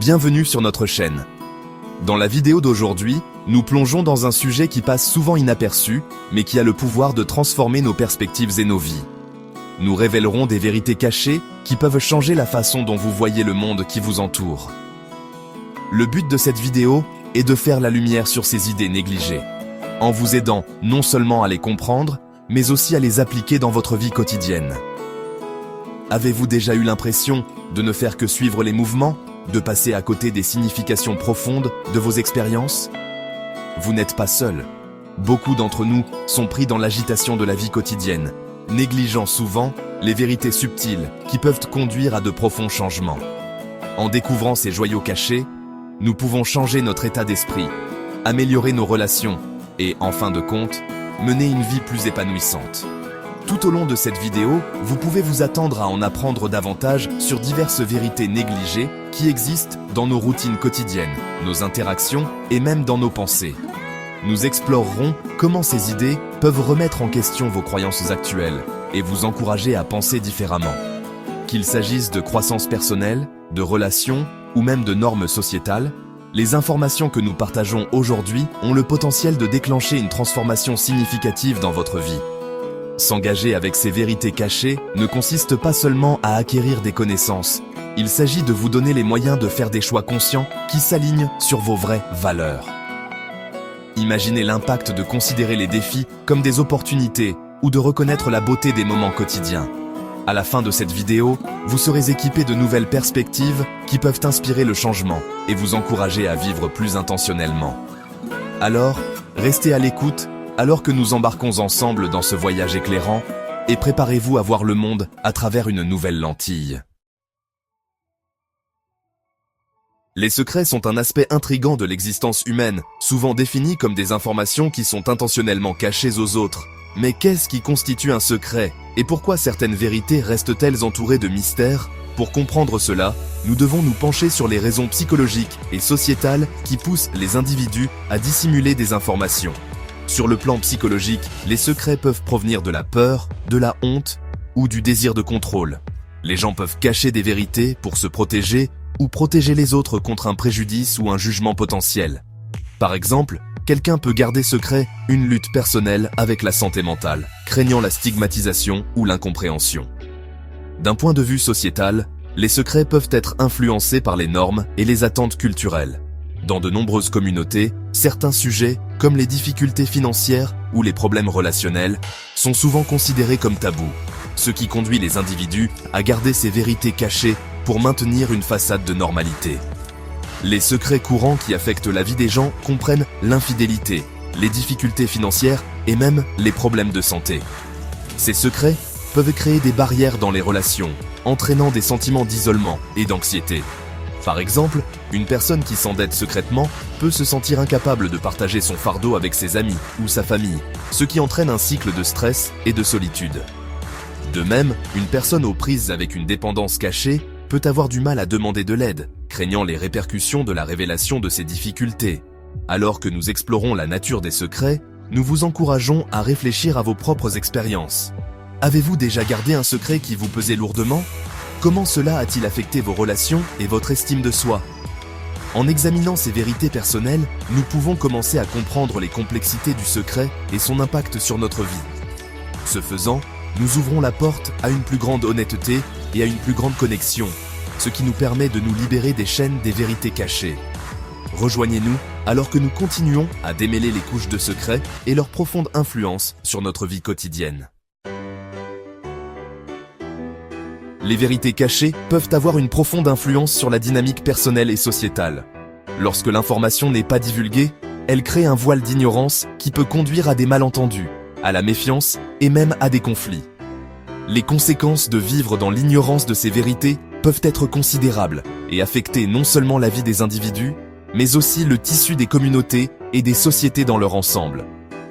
bienvenue sur notre chaîne. Dans la vidéo d'aujourd'hui, nous plongeons dans un sujet qui passe souvent inaperçu, mais qui a le pouvoir de transformer nos perspectives et nos vies. Nous révélerons des vérités cachées qui peuvent changer la façon dont vous voyez le monde qui vous entoure. Le but de cette vidéo est de faire la lumière sur ces idées négligées, en vous aidant non seulement à les comprendre, mais aussi à les appliquer dans votre vie quotidienne. Avez-vous déjà eu l'impression de ne faire que suivre les mouvements, de passer à côté des significations profondes de vos expériences? Vous n'êtes pas seul. Beaucoup d'entre nous sont pris dans l'agitation de la vie quotidienne, négligeant souvent les vérités subtiles qui peuvent conduire à de profonds changements. En découvrant ces joyaux cachés, nous pouvons changer notre état d'esprit, améliorer nos relations et, en fin de compte, mener une vie plus épanouissante. Tout au long de cette vidéo, vous pouvez vous attendre à en apprendre davantage sur diverses vérités négligées qui existent dans nos routines quotidiennes, nos interactions et même dans nos pensées. Nous explorerons comment ces idées peuvent remettre en question vos croyances actuelles et vous encourager à penser différemment. Qu'il s'agisse de croissance personnelle, de relations ou même de normes sociétales, les informations que nous partageons aujourd'hui ont le potentiel de déclencher une transformation significative dans votre vie. S'engager avec ces vérités cachées ne consiste pas seulement à acquérir des connaissances, il s'agit de vous donner les moyens de faire des choix conscients qui s'alignent sur vos vraies valeurs. Imaginez l'impact de considérer les défis comme des opportunités ou de reconnaître la beauté des moments quotidiens. À la fin de cette vidéo, vous serez équipé de nouvelles perspectives qui peuvent inspirer le changement et vous encourager à vivre plus intentionnellement. Alors, restez à l'écoute alors que nous embarquons ensemble dans ce voyage éclairant et préparez-vous à voir le monde à travers une nouvelle lentille. Les secrets sont un aspect intrigant de l'existence humaine, souvent définis comme des informations qui sont intentionnellement cachées aux autres. Mais qu'est-ce qui constitue un secret et pourquoi certaines vérités restent-elles entourées de mystères? Pour comprendre cela, nous devons nous pencher sur les raisons psychologiques et sociétales qui poussent les individus à dissimuler des informations. Sur le plan psychologique, les secrets peuvent provenir de la peur, de la honte ou du désir de contrôle. Les gens peuvent cacher des vérités pour se protéger ou protéger les autres contre un préjudice ou un jugement potentiel. Par exemple, quelqu'un peut garder secret une lutte personnelle avec la santé mentale, craignant la stigmatisation ou l'incompréhension. D'un point de vue sociétal, les secrets peuvent être influencés par les normes et les attentes culturelles. Dans de nombreuses communautés, certains sujets, comme les difficultés financières ou les problèmes relationnels, sont souvent considérés comme tabous, ce qui conduit les individus à garder ces vérités cachées pour maintenir une façade de normalité. Les secrets courants qui affectent la vie des gens comprennent l'infidélité, les difficultés financières et même les problèmes de santé. Ces secrets peuvent créer des barrières dans les relations, entraînant des sentiments d'isolement et d'anxiété. Par exemple, une personne qui s'endette secrètement peut se sentir incapable de partager son fardeau avec ses amis ou sa famille, ce qui entraîne un cycle de stress et de solitude. De même, une personne aux prises avec une dépendance cachée peut avoir du mal à demander de l'aide, craignant les répercussions de la révélation de ses difficultés. Alors que nous explorons la nature des secrets, nous vous encourageons à réfléchir à vos propres expériences. Avez-vous déjà gardé un secret qui vous pesait lourdement? Comment cela a-t-il affecté vos relations et votre estime de soi? En examinant ces vérités personnelles, nous pouvons commencer à comprendre les complexités du secret et son impact sur notre vie. Ce faisant, nous ouvrons la porte à une plus grande honnêteté et à une plus grande connexion, ce qui nous permet de nous libérer des chaînes des vérités cachées. Rejoignez-nous alors que nous continuons à démêler les couches de secrets et leur profonde influence sur notre vie quotidienne. Les vérités cachées peuvent avoir une profonde influence sur la dynamique personnelle et sociétale. Lorsque l'information n'est pas divulguée, elle crée un voile d'ignorance qui peut conduire à des malentendus, à la méfiance et même à des conflits. Les conséquences de vivre dans l'ignorance de ces vérités peuvent être considérables et affecter non seulement la vie des individus, mais aussi le tissu des communautés et des sociétés dans leur ensemble.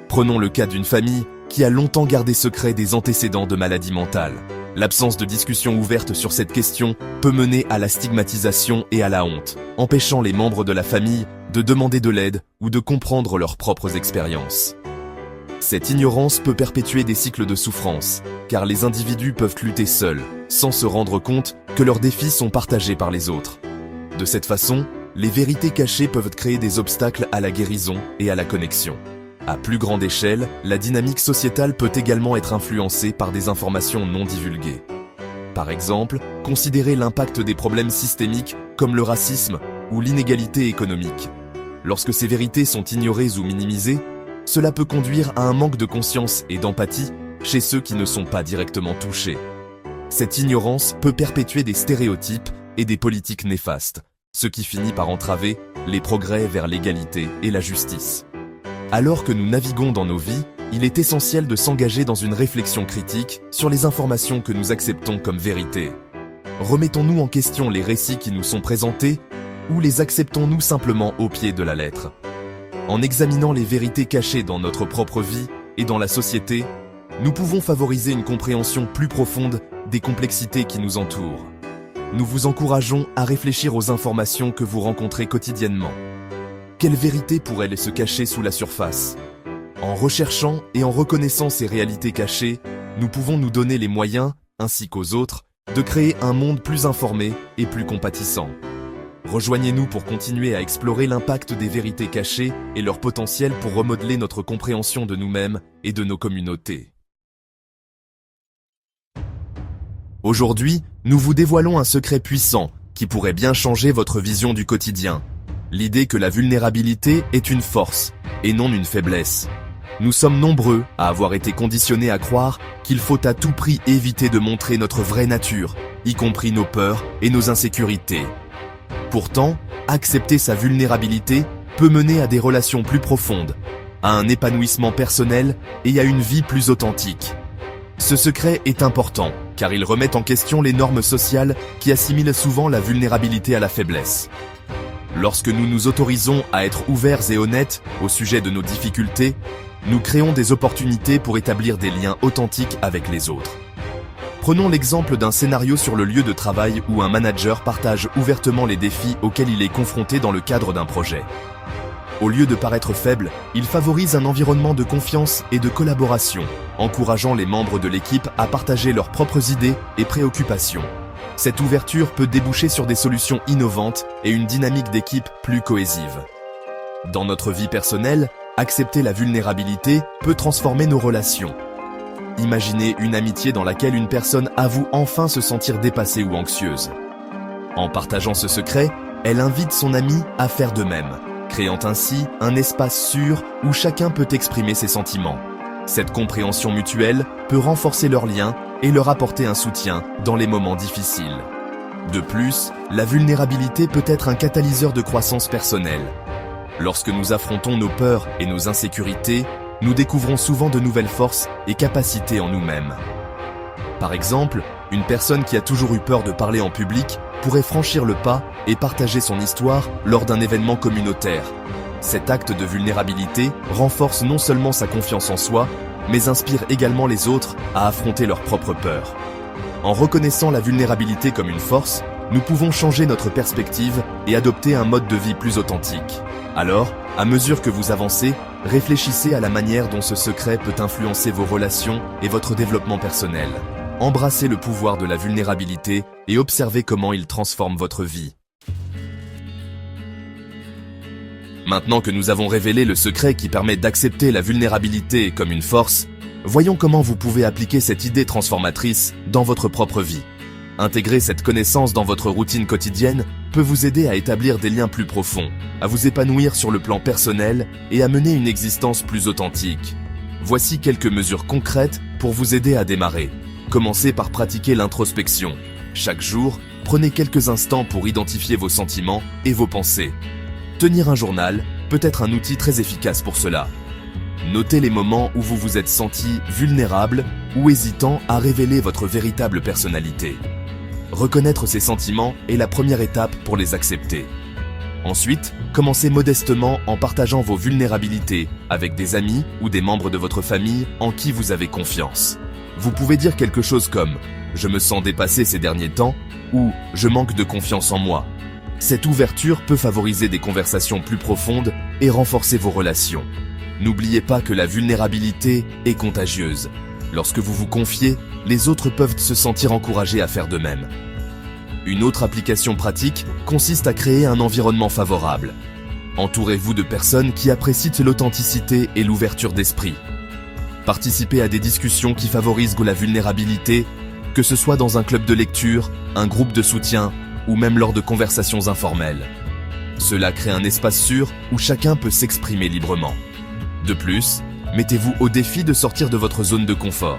Prenons le cas d'une famille qui a longtemps gardé secret des antécédents de maladies mentales. L'absence de discussion ouverte sur cette question peut mener à la stigmatisation et à la honte, empêchant les membres de la famille de demander de l'aide ou de comprendre leurs propres expériences. Cette ignorance peut perpétuer des cycles de souffrance, car les individus peuvent lutter seuls, sans se rendre compte que leurs défis sont partagés par les autres. De cette façon, les vérités cachées peuvent créer des obstacles à la guérison et à la connexion. À plus grande échelle, la dynamique sociétale peut également être influencée par des informations non divulguées. Par exemple, considérez l'impact des problèmes systémiques comme le racisme ou l'inégalité économique. Lorsque ces vérités sont ignorées ou minimisées, cela peut conduire à un manque de conscience et d'empathie chez ceux qui ne sont pas directement touchés. Cette ignorance peut perpétuer des stéréotypes et des politiques néfastes, ce qui finit par entraver les progrès vers l'égalité et la justice. Alors que nous naviguons dans nos vies, il est essentiel de s'engager dans une réflexion critique sur les informations que nous acceptons comme vérité. Remettons-nous en question les récits qui nous sont présentés ou les acceptons-nous simplement au pied de la lettre? En examinant les vérités cachées dans notre propre vie et dans la société, nous pouvons favoriser une compréhension plus profonde des complexités qui nous entourent. Nous vous encourageons à réfléchir aux informations que vous rencontrez quotidiennement. Quelles vérités pourraient se cacher sous la surface? En recherchant et en reconnaissant ces réalités cachées, nous pouvons nous donner les moyens, ainsi qu'aux autres, de créer un monde plus informé et plus compatissant. Rejoignez-nous pour continuer à explorer l'impact des vérités cachées et leur potentiel pour remodeler notre compréhension de nous-mêmes et de nos communautés. Aujourd'hui, nous vous dévoilons un secret puissant qui pourrait bien changer votre vision du quotidien. L'idée que la vulnérabilité est une force et non une faiblesse. Nous sommes nombreux à avoir été conditionnés à croire qu'il faut à tout prix éviter de montrer notre vraie nature, y compris nos peurs et nos insécurités. Pourtant, accepter sa vulnérabilité peut mener à des relations plus profondes, à un épanouissement personnel et à une vie plus authentique. Ce secret est important, car il remet en question les normes sociales qui assimilent souvent la vulnérabilité à la faiblesse. Lorsque nous nous autorisons à être ouverts et honnêtes au sujet de nos difficultés, nous créons des opportunités pour établir des liens authentiques avec les autres. Prenons l'exemple d'un scénario sur le lieu de travail où un manager partage ouvertement les défis auxquels il est confronté dans le cadre d'un projet. Au lieu de paraître faible, il favorise un environnement de confiance et de collaboration, encourageant les membres de l'équipe à partager leurs propres idées et préoccupations. Cette ouverture peut déboucher sur des solutions innovantes et une dynamique d'équipe plus cohésive. Dans notre vie personnelle, accepter la vulnérabilité peut transformer nos relations. Imaginez une amitié dans laquelle une personne avoue enfin se sentir dépassée ou anxieuse. En partageant ce secret, elle invite son ami à faire de même, créant ainsi un espace sûr où chacun peut exprimer ses sentiments. Cette compréhension mutuelle peut renforcer leurs liens et leur apporter un soutien dans les moments difficiles. De plus, la vulnérabilité peut être un catalyseur de croissance personnelle. Lorsque nous affrontons nos peurs et nos insécurités, nous découvrons souvent de nouvelles forces et capacités en nous-mêmes. Par exemple, une personne qui a toujours eu peur de parler en public pourrait franchir le pas et partager son histoire lors d'un événement communautaire. Cet acte de vulnérabilité renforce non seulement sa confiance en soi, mais inspire également les autres à affronter leurs propres peurs. En reconnaissant la vulnérabilité comme une force, nous pouvons changer notre perspective et adopter un mode de vie plus authentique. Alors, à mesure que vous avancez, réfléchissez à la manière dont ce secret peut influencer vos relations et votre développement personnel. Embrassez le pouvoir de la vulnérabilité et observez comment il transforme votre vie. Maintenant que nous avons révélé le secret qui permet d'accepter la vulnérabilité comme une force, voyons comment vous pouvez appliquer cette idée transformatrice dans votre propre vie. Intégrer cette connaissance dans votre routine quotidienne peut vous aider à établir des liens plus profonds, à vous épanouir sur le plan personnel et à mener une existence plus authentique. Voici quelques mesures concrètes pour vous aider à démarrer. Commencez par pratiquer l'introspection. Chaque jour, prenez quelques instants pour identifier vos sentiments et vos pensées. Tenir un journal peut être un outil très efficace pour cela. Notez les moments où vous vous êtes senti vulnérable ou hésitant à révéler votre véritable personnalité. Reconnaître ces sentiments est la première étape pour les accepter. Ensuite, commencez modestement en partageant vos vulnérabilités avec des amis ou des membres de votre famille en qui vous avez confiance. Vous pouvez dire quelque chose comme « Je me sens dépassé ces derniers temps » ou « Je manque de confiance en moi ». Cette ouverture peut favoriser des conversations plus profondes et renforcer vos relations. N'oubliez pas que la vulnérabilité est contagieuse. Lorsque vous vous confiez, les autres peuvent se sentir encouragés à faire de même. Une autre application pratique consiste à créer un environnement favorable. Entourez-vous de personnes qui apprécient l'authenticité et l'ouverture d'esprit. Participez à des discussions qui favorisent la vulnérabilité, que ce soit dans un club de lecture, un groupe de soutien ou même lors de conversations informelles. Cela crée un espace sûr où chacun peut s'exprimer librement. De plus, mettez-vous au défi de sortir de votre zone de confort.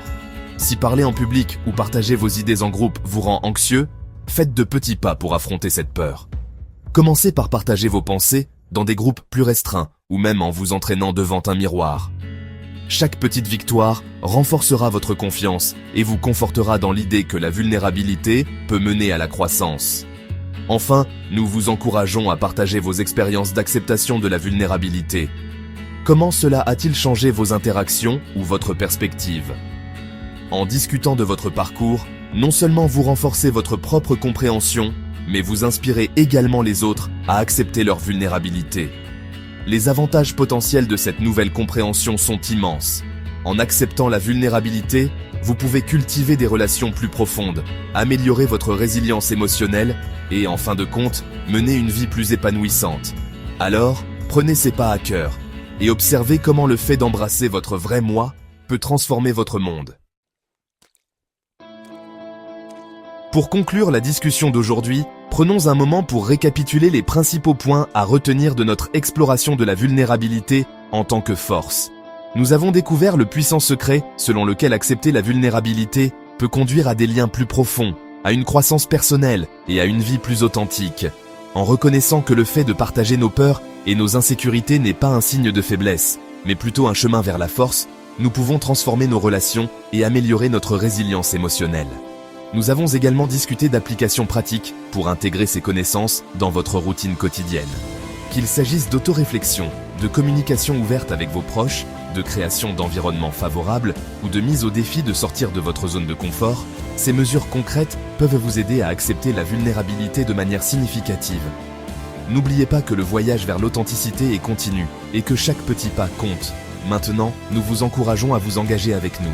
Si parler en public ou partager vos idées en groupe vous rend anxieux, faites de petits pas pour affronter cette peur. Commencez par partager vos pensées dans des groupes plus restreints ou même en vous entraînant devant un miroir. Chaque petite victoire renforcera votre confiance et vous confortera dans l'idée que la vulnérabilité peut mener à la croissance. Enfin, nous vous encourageons à partager vos expériences d'acceptation de la vulnérabilité. Comment cela a-t-il changé vos interactions ou votre perspective? En discutant de votre parcours, non seulement vous renforcez votre propre compréhension, mais vous inspirez également les autres à accepter leur vulnérabilité. Les avantages potentiels de cette nouvelle compréhension sont immenses. En acceptant la vulnérabilité, vous pouvez cultiver des relations plus profondes, améliorer votre résilience émotionnelle et, en fin de compte, mener une vie plus épanouissante. Alors, prenez ces pas à cœur et observez comment le fait d'embrasser votre vrai moi peut transformer votre monde. Pour conclure la discussion d'aujourd'hui, prenons un moment pour récapituler les principaux points à retenir de notre exploration de la vulnérabilité en tant que force. Nous avons découvert le puissant secret selon lequel accepter la vulnérabilité peut conduire à des liens plus profonds, à une croissance personnelle et à une vie plus authentique. En reconnaissant que le fait de partager nos peurs et nos insécurités n'est pas un signe de faiblesse, mais plutôt un chemin vers la force, nous pouvons transformer nos relations et améliorer notre résilience émotionnelle. Nous avons également discuté d'applications pratiques pour intégrer ces connaissances dans votre routine quotidienne. Qu'il s'agisse d'autoréflexion, de communication ouverte avec vos proches, de création d'environnements favorables ou de mise au défi de sortir de votre zone de confort, ces mesures concrètes peuvent vous aider à accepter la vulnérabilité de manière significative. N'oubliez pas que le voyage vers l'authenticité est continu et que chaque petit pas compte. Maintenant, nous vous encourageons à vous engager avec nous.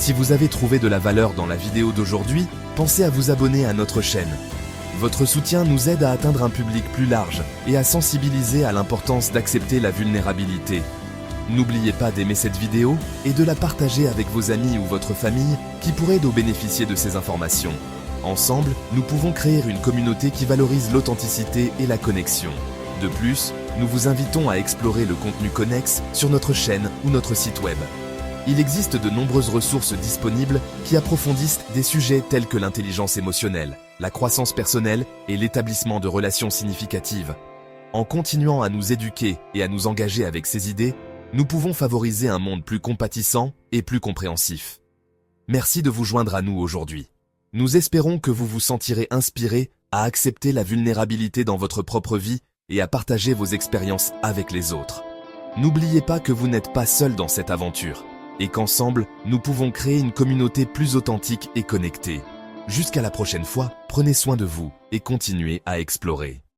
Si vous avez trouvé de la valeur dans la vidéo d'aujourd'hui, pensez à vous abonner à notre chaîne. Votre soutien nous aide à atteindre un public plus large et à sensibiliser à l'importance d'accepter la vulnérabilité. N'oubliez pas d'aimer cette vidéo et de la partager avec vos amis ou votre famille qui pourraient bénéficier de ces informations. Ensemble, nous pouvons créer une communauté qui valorise l'authenticité et la connexion. De plus, nous vous invitons à explorer le contenu connexe sur notre chaîne ou notre site web. Il existe de nombreuses ressources disponibles qui approfondissent des sujets tels que l'intelligence émotionnelle, la croissance personnelle et l'établissement de relations significatives. En continuant à nous éduquer et à nous engager avec ces idées, nous pouvons favoriser un monde plus compatissant et plus compréhensif. Merci de vous joindre à nous aujourd'hui. Nous espérons que vous vous sentirez inspiré à accepter la vulnérabilité dans votre propre vie et à partager vos expériences avec les autres. N'oubliez pas que vous n'êtes pas seul dans cette aventure et qu'ensemble, nous pouvons créer une communauté plus authentique et connectée. Jusqu'à la prochaine fois, prenez soin de vous et continuez à explorer.